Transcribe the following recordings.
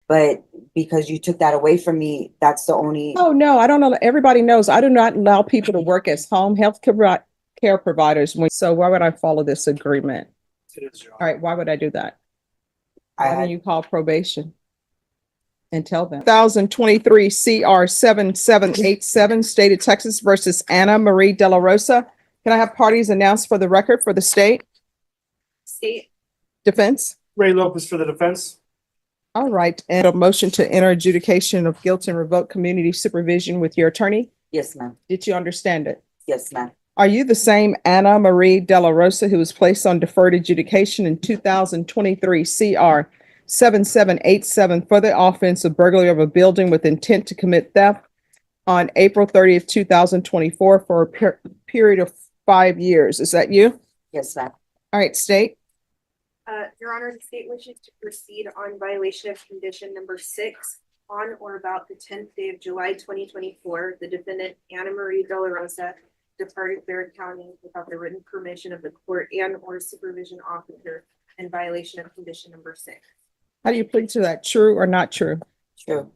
but because you took that away from me, that's the only. Oh, no, I don't know. Everybody knows I do not allow people to work as home health care providers. So why would I follow this agreement? It is, Your All Honor. right, why would I do that? I Why don't had, you call probation and tell them? 2023 CR 7787, State of Texas versus Anna Marie De La Rosa. Can I have parties announced for the record for the state? State. Defense? Ray Lopez for the defense. All right, and a motion to enter adjudication of guilt and revoke community supervision with your attorney. yes, ma'am. Did you understand it? Yes, ma'am. Are you the same Anna Marie De La Rosa who was placed on deferred adjudication in 2023 CR 7787 for the offense of burglary of a building with intent to commit theft on April 30th, 2024 for a period of 5 years? Is that you? Yes, ma'am. All right, state. Your Honor, the state wishes to proceed on violation of condition number 6 on or about the 10th day of July 2024. The defendant, Anna Marie De La Rosa, departed Bexar County without the written permission of the court and or supervision officer in violation of condition number 6. How do you plead to that? True or not true? True.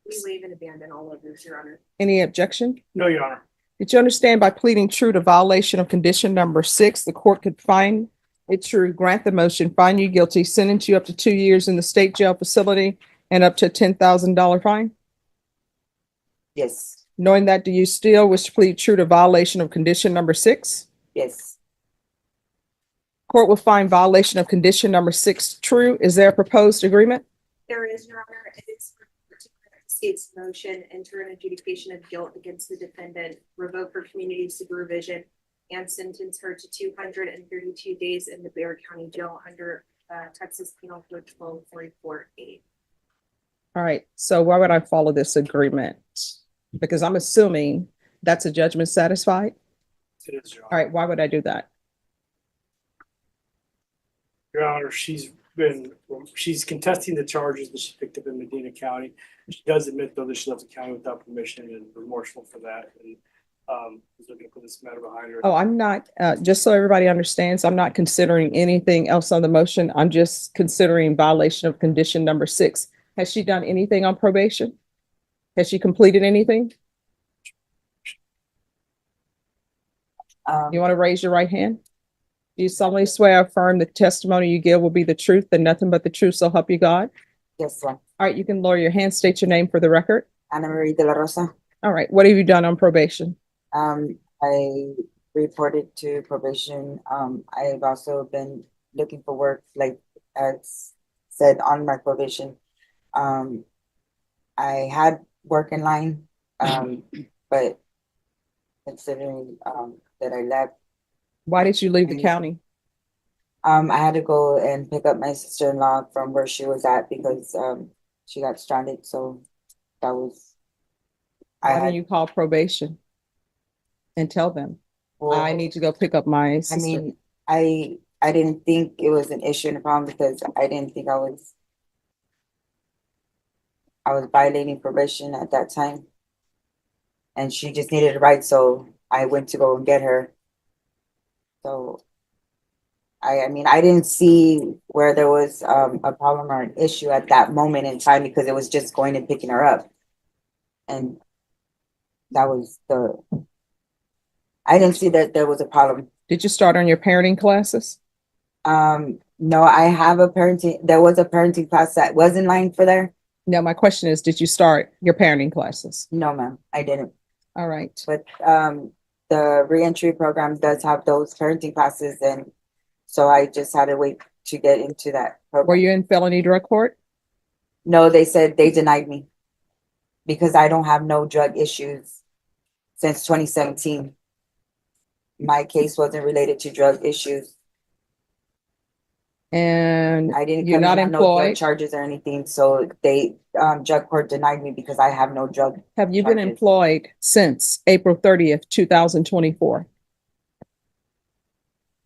We waive and abandon all of this, Your Honor. Any objection? No, Your Honor. Did you understand by pleading true to violation of condition number 6, the court could find it true, grant the motion, find you guilty, sentence you up to 2 years in the state jail facility and up to a $10,000 fine? Yes. Knowing that, do you still wish to plead true to violation of condition number 6? Yes. Court will find violation of condition number 6 true. Is there a proposed agreement? There is, Your Honor, it is to grant the state's motion, enter an adjudication of guilt against the defendant, revoke her community supervision, and sentence her to 232 days in the Bexar County Jail under Texas Penal Code 1244A. All right, so why would I follow this agreement? Because I'm assuming that's a judgment satisfied. It is, Your All Honor. right, why would I do that? Your Honor, she's contesting the charges that she picked up in Medina County. She does admit, though, that she left the county without permission and remorseful for that. And is looking to put this matter behind her. Oh, I'm not, just so everybody understands, I'm not considering anything else on the motion. I'm just considering violation of condition number 6. Has she done anything on probation? Has she completed anything? You want to raise your right hand? Do you solemnly swear or affirm the testimony you give will be the truth and nothing but the truth, so help you God? Yes, ma'am. All right, you can lower your hand, state your name for the record. Anna Marie De La Rosa. All right, what have you done on probation? I reported to probation. I've also been looking for work, like as said on my probation. I had work in line, but considering that I left. Why did you leave the county? I had to go and pick up my sister-in-law from where she was at because she got stranded. So that was. Why don't you call probation and tell them, Well, I need to go pick up my sister? I mean, I didn't think it was an issue and a problem because I didn't think I was violating probation at that time. And she just needed a ride, so I went to go and get her. So I mean, I didn't see where there was a problem or an issue at that moment in time because it was just going and picking her up. And that was I didn't see that there was a problem. Did you start on your parenting classes? No, I have there was a parenting class that was in line for there. No, my question is, did you start your parenting classes? No, ma'am, I didn't. All right. But the reentry program does have those parenting classes, and so I just had to wait to get into that program. Were you in felony drug court? No, they said they denied me because I don't have no drug issues since 2017. My case wasn't related to drug issues. And I didn't you're not no drug employed? charges or anything, so they drug court denied me because I have no drug. Have you been charges. employed since April 30th, 2024?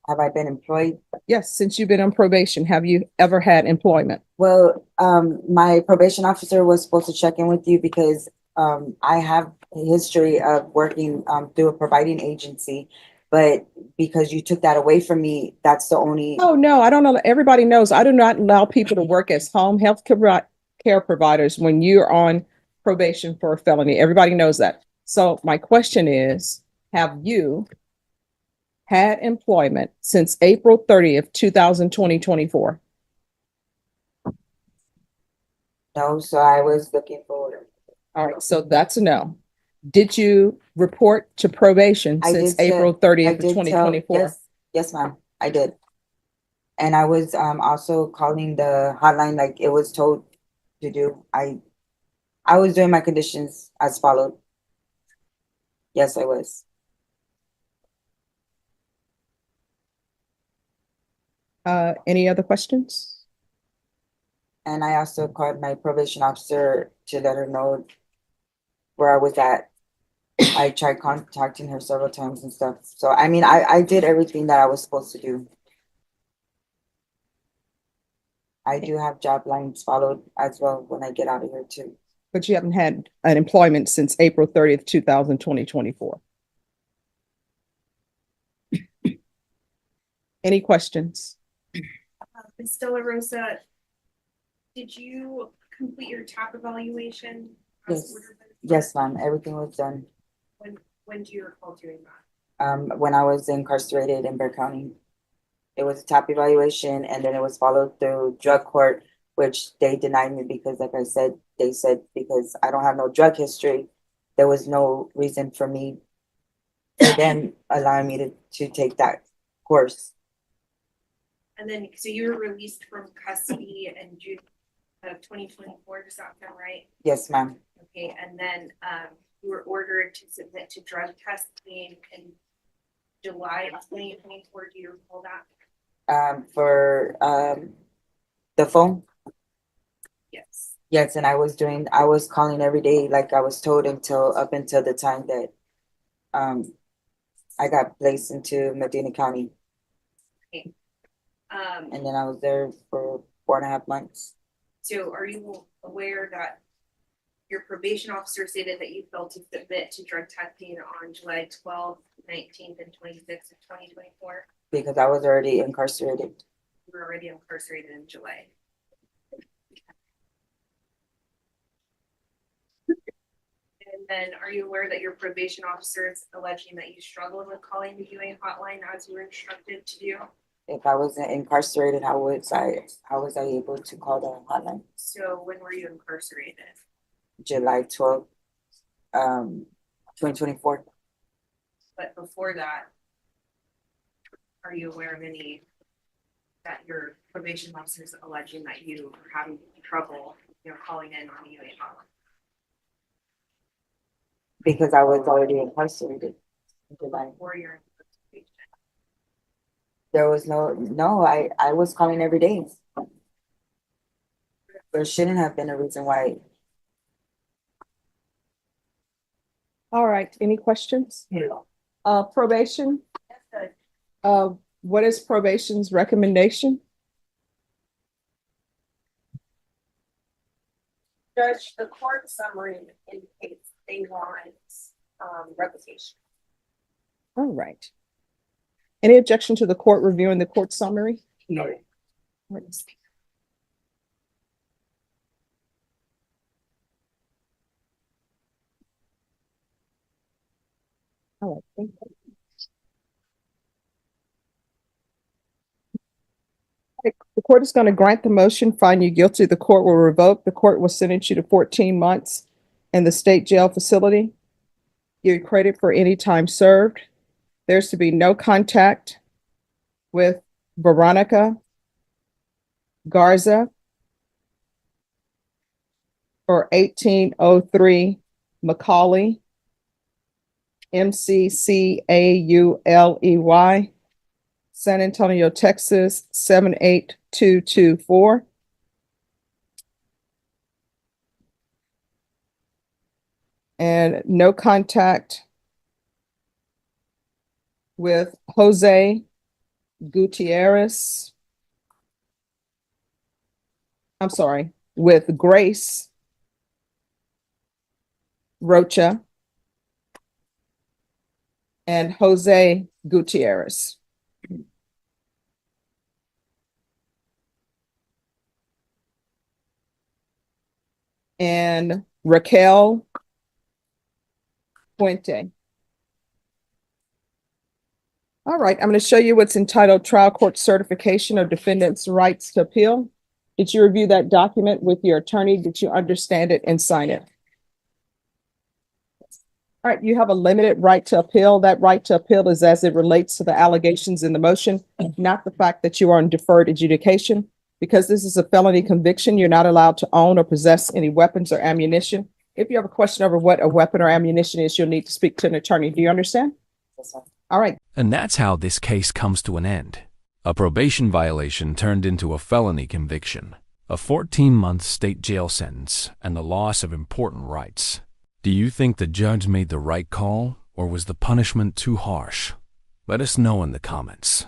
Have I been employed? Yes, since you've been on probation, have you ever had employment? Well, my probation officer was supposed to check in with you because I have a history of working through a providing agency, but because you took that away from me, that's the only. Oh, no, I don't know. Everybody knows I do not allow people to work as home health care providers when you're on probation for a felony. Everybody knows that. So my question is, have you had employment since April 30th, 2024? No, so I was looking for, All right, so that's a no. Did you report to probation I since did say- April I 30th of did tell, 2024? yes, ma'am, I did. And I was also calling the hotline like it was told to do. I was doing my conditions as followed. Yes, I was. Any other questions? And I also called my probation officer to let her know where I was at. I tried contacting her several times and stuff. So I mean, I did everything that I was supposed to do. I do have job lines followed as well when I get out of here too. But you haven't had an employment since April 30th, 2024. Any questions? Ms. De La Rosa, did you complete your TAP evaluation? as Yes. ordered by the court? Yes, ma'am, everything was done. When do you recall doing that? When I was incarcerated in Bear County. It was a top evaluation and then it was followed through drug court, which they denied me because like I said, they said because I don't have no drug history, there was no reason for me for them allowing me to take that course. And then, so you were released from custody in June of 2024, does that sound right? Yes, ma'am. Okay, and then you were ordered to submit to drug testing in July of 2024, do you recall that? For the phone. Yes. Yes, and I was calling every day like I was told up until the time that I got placed into Medina County. And then I was there for 4.5 months. So are you aware that your probation officer stated that you failed to submit to drug testing on July 12th, 19th, and 26th of 2024? Because I was already incarcerated. You were already incarcerated in July. And then are you aware that your probation officer is alleging that you struggled with calling the UA hotline as you were instructed to do? If I wasn't incarcerated, how was I able to call the hotline? So when were you incarcerated? July 12th, 2024. But before that, are you aware of any that your probation officer is alleging that you were having trouble, calling in on the UA hotline? Because I was already incarcerated in July. Before your incarceration? There was no, I was calling every day. There shouldn't have been a reason why. All right, any questions? Yeah. Probation, what is probation's recommendation? Judge, the court summary indicates they want revocation. All right. Any objection to the court reviewing the court summary? No. All right, thank you. The court is going to grant the motion, find you guilty. The court will revoke. The court will sentence you to 14 months in the state jail facility. Give you credit for any time served. There's to be no contact with Veronica Garza or 1803 Macaulay, McCauley, San Antonio, Texas, 78224. And no contact with Jose Gutierrez. I'm sorry, with Grace Rocha and Jose Gutierrez. and Raquel Puente. All right, I'm going to show you what's entitled Trial Court Certification of Defendant's Rights to Appeal. Did you review that document with your attorney? Did you understand it and sign it? All right, you have a limited right to appeal. That right to appeal is as it relates to the allegations in the motion, not the fact that you are on deferred adjudication. Because this is a felony conviction, you're not allowed to own or possess any weapons or ammunition. If you have a question over what a weapon or ammunition is, you'll need to speak to an attorney. Do you understand? Yes, sir. All right. And that's how this case comes to an end. A probation violation turned into a felony conviction, a 14-month state jail sentence, and the loss of important rights. Do you think the judge made the right call, or was the punishment too harsh? Let us know in the comments.